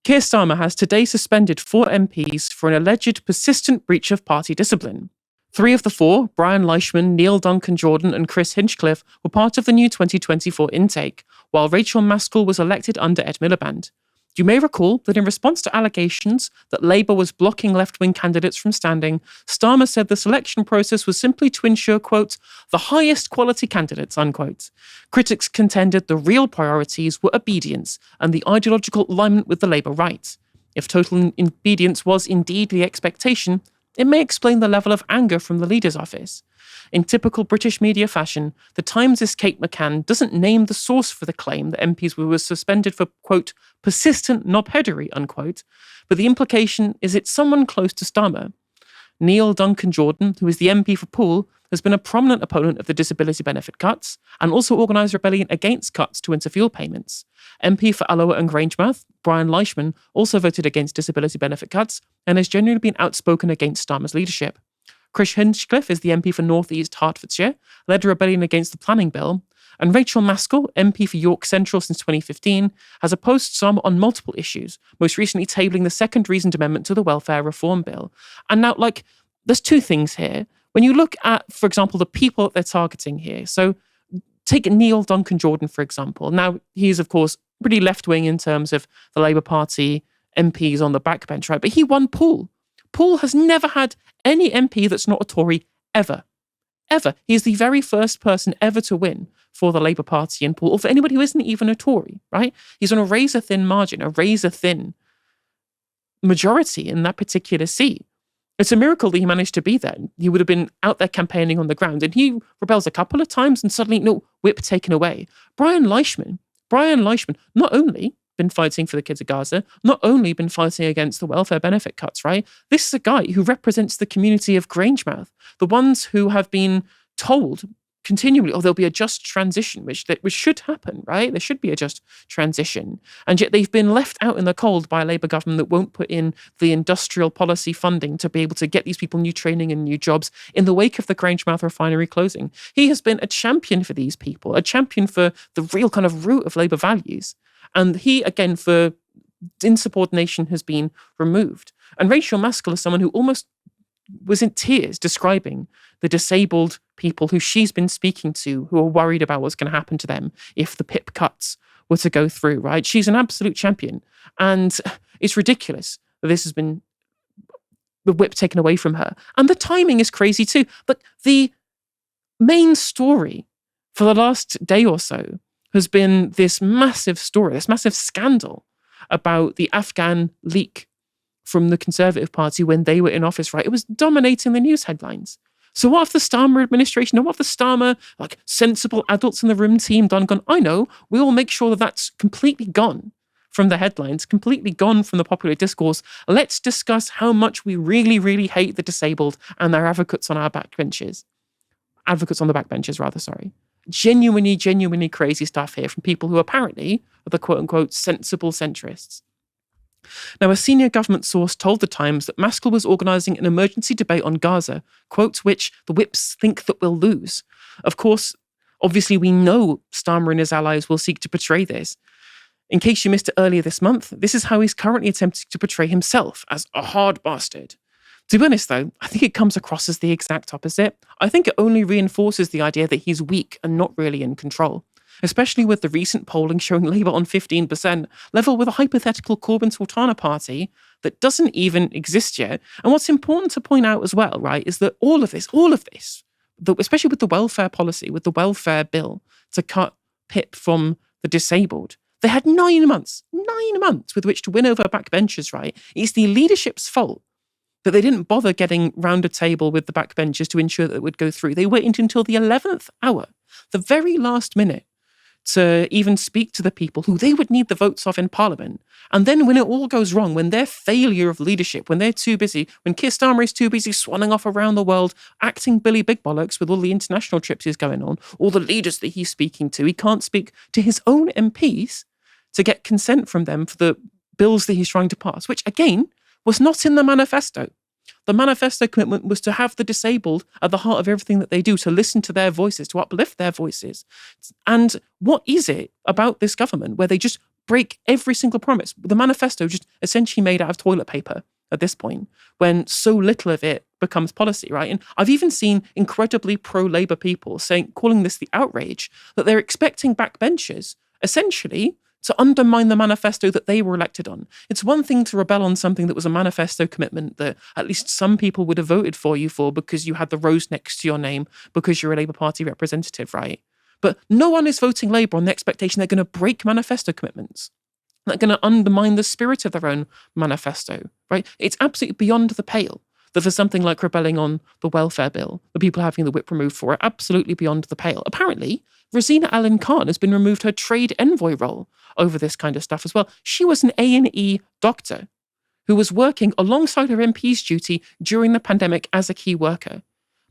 Keir Starmer has today suspended 4 MPs for an alleged persistent breach of party discipline. 3 of the 4, Brian Leishman, Neil Duncan-Jordan and Chris Hinchcliffe, were part of the new 2024 intake, while Rachel Maskell was elected under Ed Miliband. You may recall that in response to allegations that Labour was blocking left-wing candidates from standing, Starmer said the selection process was simply to ensure, quote, the highest quality candidates, unquote. Critics contended the real priorities were obedience and the ideological alignment with the Labour right. If total obedience was indeed the expectation, it may explain the level of anger from the leader's office. In typical British media fashion, the Times' Kate McCann doesn't name the source for the claim that MPs were suspended for, quote, persistent knobheadery, unquote, but the implication is it's someone close to Starmer. Neil Duncan-Jordan, who is the MP for Poole, has been a prominent opponent of the disability benefit cuts and also organised rebellion against cuts to winter fuel payments. MP for Alloa and Grangemouth, Brian Leishman, also voted against disability benefit cuts and has generally been outspoken against Starmer's leadership. Chris Hinchcliffe is the MP for North East Hertfordshire, led a rebellion against the planning bill, and Rachel Maskell, MP for York Central since 2015, has opposed Starmer on multiple issues, most recently tabling the second reasoned amendment to the welfare reform bill. And now, there's 2 things here. When you look at, for example, the people that they're targeting here, so take Neil Duncan-Jordan, for example. Now, he is, of course, pretty left-wing in terms of the Labour Party MPs on the backbench, right? But he won Poole. Poole has never had any MP that's not a Tory ever. Ever. He is the very first person ever to win for the Labour Party in Poole, or for anybody who isn't even a Tory, right? He's on a razor-thin margin, a razor-thin majority in that particular seat. It's a miracle that he managed to be there. He would have been out there campaigning on the ground, and he rebels a couple of times and suddenly, whip taken away. Brian Leishman, not only been fighting for the kids of Gaza, not only been fighting against the welfare benefit cuts, right? This is a guy who represents the community of Grangemouth, the ones who have been told continually, there'll be a just transition, which should happen, right? There should be a just transition. And yet they've been left out in the cold by a Labour government that won't put in the industrial policy funding to be able to get these people new training and new jobs in the wake of the Grangemouth refinery closing. He has been a champion for these people, a champion for the real kind of root of Labour values. And he, again, for insubordination, has been removed. And Rachel Maskell is someone who almost was in tears describing the disabled people who she's been speaking to who are worried about what's going to happen to them if the PIP cuts were to go through, right? She's an absolute champion. And it's ridiculous that this has been the whip taken away from her. And the timing is crazy too. But the main story for the last day or so has been this massive story, this massive scandal about the Afghan leak from the Conservative Party when they were in office, right? It was dominating the news headlines. So what if the Starmer administration, and what if the Starmer, sensible adults in the room team gone, I know, we will make sure that that's completely gone from the headlines, completely gone from the popular discourse. Let's discuss how much we really, really hate the disabled and their advocates on our backbenches. Advocates on the backbenches, rather, sorry. Genuinely crazy stuff here from people who apparently are the quote-unquote sensible centrists. Now, a senior government source told The Times that Maskell was organising an emergency debate on Gaza, quote, which the whips think that we'll lose. Of course, obviously we know Starmer and his allies will seek to portray this. In case you missed it earlier this month, this is how he's currently attempting to portray himself, as a hard bastard. To be honest, though, I think it comes across as the exact opposite. I think it only reinforces the idea that he's weak and not really in control, especially with the recent polling showing Labour on 15%, level with a hypothetical Corbyn-Sultana party that doesn't even exist yet. And what's important to point out as well, right, is that all of this, especially with the welfare policy, with the welfare bill to cut PIP from the disabled, they had 9 months with which to win over backbenchers, right? It's the leadership's fault that they didn't bother getting round a table with the backbenchers to ensure that it would go through. They waited until the 11th hour, the very last minute, to even speak to the people who they would need the votes of in Parliament. And then when it all goes wrong, when their failure of leadership, when they're too busy, when Keir Starmer is too busy swanning off around the world, acting Billy Big Bollocks with all the international trips he's going on, all the leaders that he's speaking to, he can't speak to his own MPs to get consent from them for the bills that he's trying to pass, which again was not in the manifesto. The manifesto commitment was to have the disabled at the heart of everything that they do, to listen to their voices, to uplift their voices. And what is it about this government where they just break every single promise. The manifesto just essentially made out of toilet paper at this point, when so little of it becomes policy, right? And I've even seen incredibly pro-Labour people calling this the outrage, that they're expecting backbenchers, essentially, to undermine the manifesto that they were elected on. It's one thing to rebel on something that was a manifesto commitment that at least some people would have voted for you for because you had the rose next to your name, because you're a Labour Party representative, right? But no one is voting Labour on the expectation they're going to break manifesto commitments. They're going to undermine the spirit of their own manifesto, right? It's absolutely beyond the pale that for something like rebelling on the welfare bill, the people having the whip removed for it, absolutely beyond the pale. Apparently, Rosina Allen Khan has been removed her trade envoy role over this kind of stuff as well. She was an A&E doctor who was working alongside her MP's duty during the pandemic as a key worker.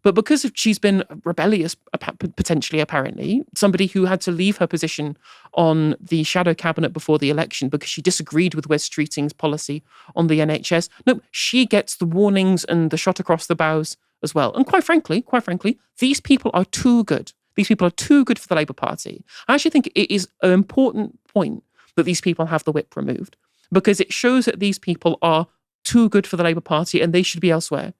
But because she's been rebellious, potentially, apparently, somebody who had to leave her position on the shadow cabinet before the election because she disagreed with Wes Streeting's policy on the NHS, no, she gets the warnings and the shot across the bows as well. And quite frankly, these people are too good. These people are too good for the Labour Party. I actually think it is an important point that these people have the whip removed, because it shows that these people are too good for the Labour Party and they should be elsewhere.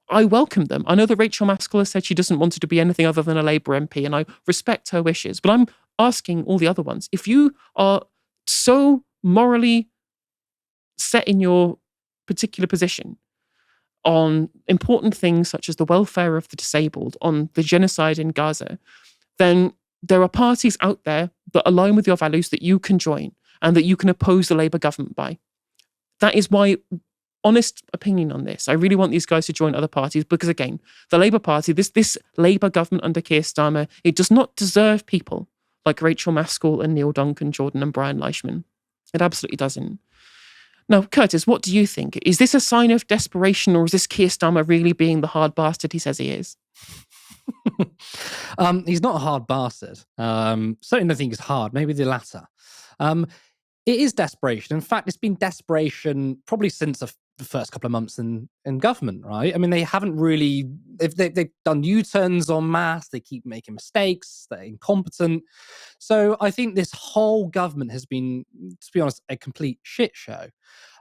I welcome them. I know that Rachel Maskell has said she doesn't want it to be anything other than a Labour MP, and I respect her wishes. But I'm asking all the other ones, if you are so morally set in your particular position on important things such as the welfare of the disabled, on the genocide in Gaza, then there are parties out there that align with your values that you can join and that you can oppose the Labour government by. That is my honest opinion on this. I really want these guys to join other parties because, again, the Labour Party, this Labour government under Keir Starmer, it does not deserve people like Rachel Maskell and Neil Duncan Jordan and Brian Leishman. It absolutely doesn't. Now, Curtis, what do you think? Is this a sign of desperation, or is this Keir Starmer really being the hard bastard he says he is? He's not a hard bastard. Certainly don't think he's hard. Maybe the latter. It is desperation. In fact, it's been desperation probably since the first couple of months in government, right? I mean, they haven't really, they've done U-turns en masse, they keep making mistakes, they're incompetent. So I think this whole government has been, to be honest, a complete shit show.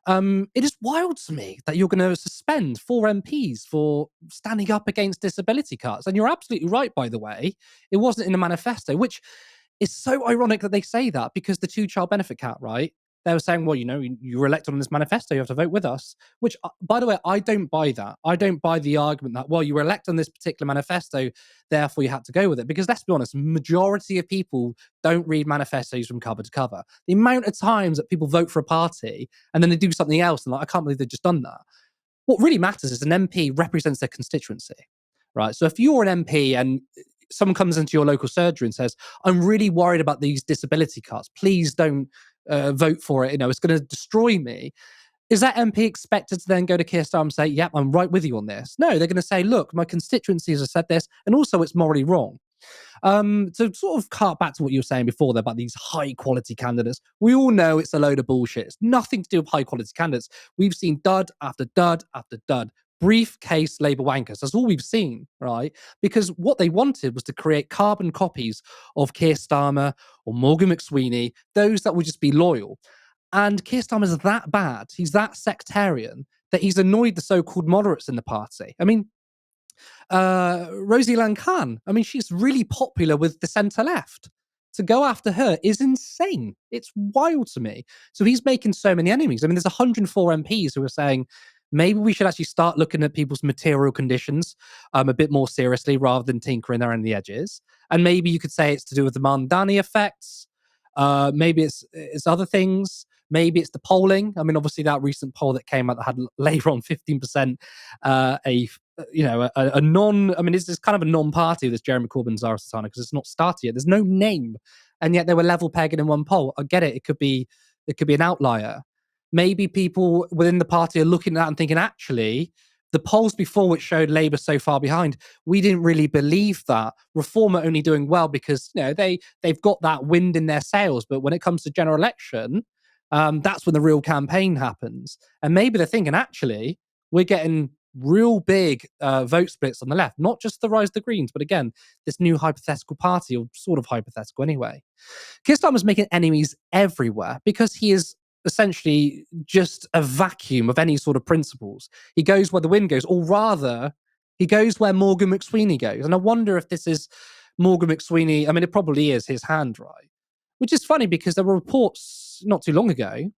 It is wild to me that you're going to suspend 4 MPs for standing up against disability cuts. And you're absolutely right, by the way. It wasn't in the manifesto, which is so ironic that they say that, because the 2-child benefit cap, right? They were saying, well, you were elected on this manifesto, you have to vote with us. Which, by the way, I don't buy that. I don't buy the argument that, well, you were elected on this particular manifesto, therefore you had to go with it. Because let's be honest, majority of people don't read manifestos from cover to cover. The amount of times that people vote for a party and then they do something else and I can't believe they've just done that. What really matters is an MP represents their constituency, right? So if you're an MP and someone comes into your local surgery and says, I'm really worried about these disability cuts, please don't vote for it, it's going to destroy me. Is that MP expected to then go to Keir Starmer and say, yep, I'm right with you on this? No, they're going to say, look, my constituencies have said this, and also it's morally wrong. To sort of cart back to what you were saying before there about these high quality candidates, we all know it's a load of bullshit. It's nothing to do with high quality candidates. We've seen dud after dud after dud. Briefcase Labour wankers. That's all we've seen, right? Because what they wanted was to create carbon copies of Keir Starmer or Morgan McSweeney, those that would just be loyal. And Keir Starmer's that bad, he's that sectarian, that he's annoyed the so-called moderates in the party. I mean, Rosie Khan, I mean, she's really popular with the centre-left. To go after her is insane. It's wild to me. So he's making so many enemies. I mean, there's 104 MPs who are saying, maybe we should actually start looking at people's material conditions a bit more seriously rather than tinkering around the edges. And maybe you could say it's to do with the Mandani effects. Maybe it's other things. Maybe it's the polling. I mean, obviously that recent poll that came out that had Labour on 15%, a non, I mean, it's kind of a non-party, this Jeremy Corbyn Zara Sultana, because it's not started yet. There's no name. And yet they were level pegging in one poll. I get it. It could be an outlier. Maybe people within the party are looking at that and thinking, actually, the polls before which showed Labour so far behind, we didn't really believe that. Reform are only doing well because they've got that wind in their sails. But when it comes to general election, that's when the real campaign happens. And maybe they're thinking, actually, we're getting real big vote splits on the left, not just the rise of the Greens, but again, this new hypothetical party, or sort of hypothetical anyway. Keir Starmer's making enemies everywhere because he is essentially just a vacuum of any sort of principles. He goes where the wind goes, or rather, he goes where Morgan McSweeney goes. And I wonder if this is Morgan McSweeney. I mean, it probably is his hand, right? Which is funny because there were reports not too long ago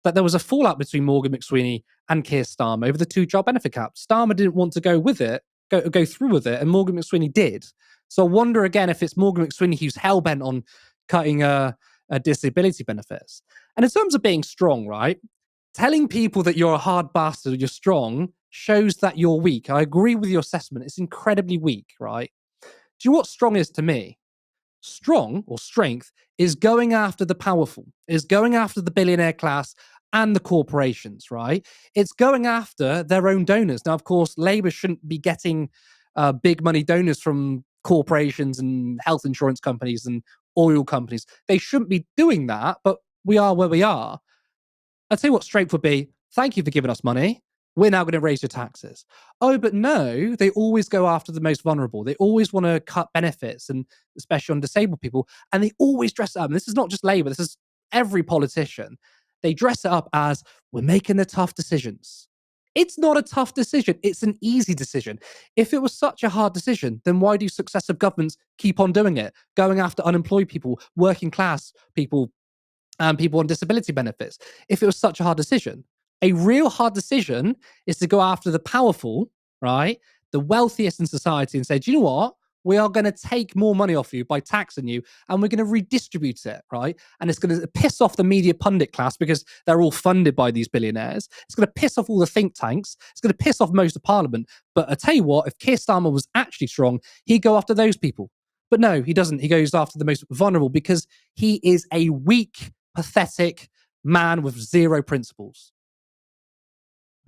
that there was a fallout between Morgan McSweeney and Keir Starmer over the 2 job benefit caps. Starmer didn't want to go with it, go through with it, and Morgan McSweeney did. So I wonder again if it's Morgan McSweeney who's hell-bent on cutting disability benefits. And in terms of being strong, right? Telling people that you're a hard bastard or you're strong shows that you're weak. I agree with your assessment. It's incredibly weak, right? Do you know what strong is to me? Strong, or strength, is going after the powerful, is going after the billionaire class and the corporations, right? It's going after their own donors. Now, of course, Labour shouldn't be getting big money donors from corporations and health insurance companies and oil companies. They shouldn't be doing that, but we are where we are. I'd say what strength would be, thank you for giving us money. We're now going to raise your taxes. Oh, but no, they always go after the most vulnerable. They always want to cut benefits, and especially on disabled people. And they always dress it up. And this is not just Labour, this is every politician. They dress it up as, we're making the tough decisions. It's not a tough decision. It's an easy decision. If it was such a hard decision, then why do successive governments keep on doing it? Going after unemployed people, working class people, and people on disability benefits. If it was such a hard decision, a real hard decision is to go after the powerful, right? The wealthiest in society and say, do you know what? We are going to take more money off you by taxing you, and we're going to redistribute it, right? And it's going to piss off the media pundit class because they're all funded by these billionaires. It's going to piss off all the think tanks. It's going to piss off most of Parliament. But I tell you what, if Keir Starmer was actually strong, he'd go after those people. But no, he doesn't. He goes after the most vulnerable because he is a weak, pathetic man with zero principles.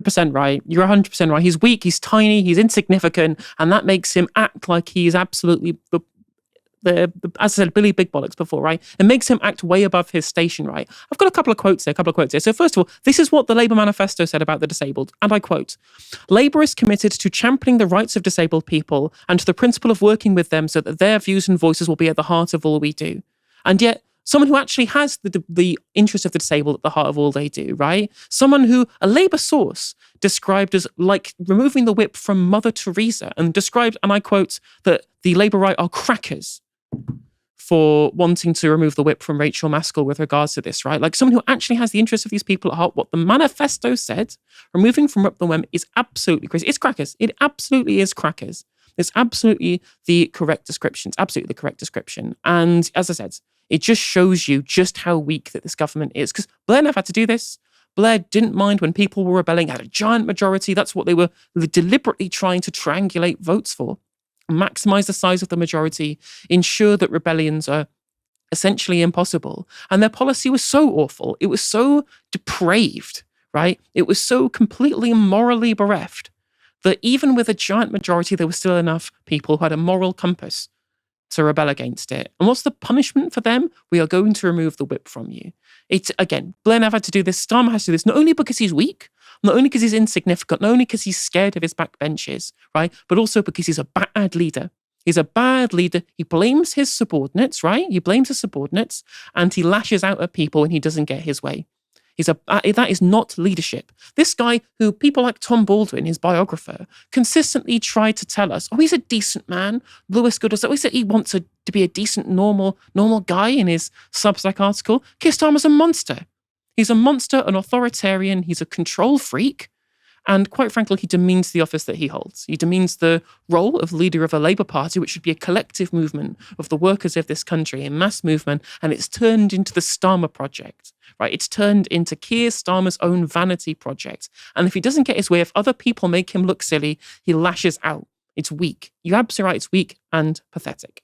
Percent right. You're 100% right. He's weak, he's tiny, he's insignificant, and that makes him act like he is absolutely the as I said, Billy Big Bollocks before, right? It makes him act way above his station, right? I've got a couple of quotes here. So first of all, this is what the Labour manifesto said about the disabled, and I quote, "Labour is committed to championing the rights of disabled people and to the principle of working with them so that their views and voices will be at the heart of all we do." And yet, someone who actually has the interest of the disabled at the heart of all they do, right? Someone who a Labour source described as like removing the whip from Mother Teresa, and described, and I quote, that the Labour right are crackers for wanting to remove the whip from Rachel Maskell with regards to this, right? Like someone who actually has the interest of these people at heart. What the manifesto said, removing from whip the whip, is absolutely crazy. It's crackers. It absolutely is crackers. It's absolutely the correct description. It's absolutely the correct description. And as I said, it just shows you just how weak that this government is. Because Blair never had to do this. Blair didn't mind when people were rebelling, had a giant majority. That's what they were deliberately trying to triangulate votes for. Maximize the size of the majority, ensure that rebellions are essentially impossible. And their policy was so awful. It was so depraved, right? It was so completely morally bereft that even with a giant majority, there were still enough people who had a moral compass to rebel against it. And what's the punishment for them? We are going to remove the whip from you. It's, again, Blair never had to do this. Starmer has to do this, not only because he's weak, not only because he's insignificant, not only because he's scared of his backbenchers, right? But also because he's a bad leader. He's a bad leader. He blames his subordinates, right? He blames his subordinates, and he lashes out at people when he doesn't get his way. That is not leadership. This guy, who people like Tom Baldwin, his biographer, consistently tried to tell us, oh, he's a decent man. Lewis Goodall always said he wants to be a decent, normal guy in his Substack article. Keir Starmer's a monster. He's a monster, an authoritarian. He's a control freak. And quite frankly, he demeans the office that he holds. He demeans the role of leader of a Labour Party, which should be a collective movement of the workers of this country, a mass movement, and it's turned into the Starmer project, right? It's turned into Keir Starmer's own vanity project. And if he doesn't get his way, if other people make him look silly, he lashes out. It's weak. You're absolutely right, it's weak and pathetic.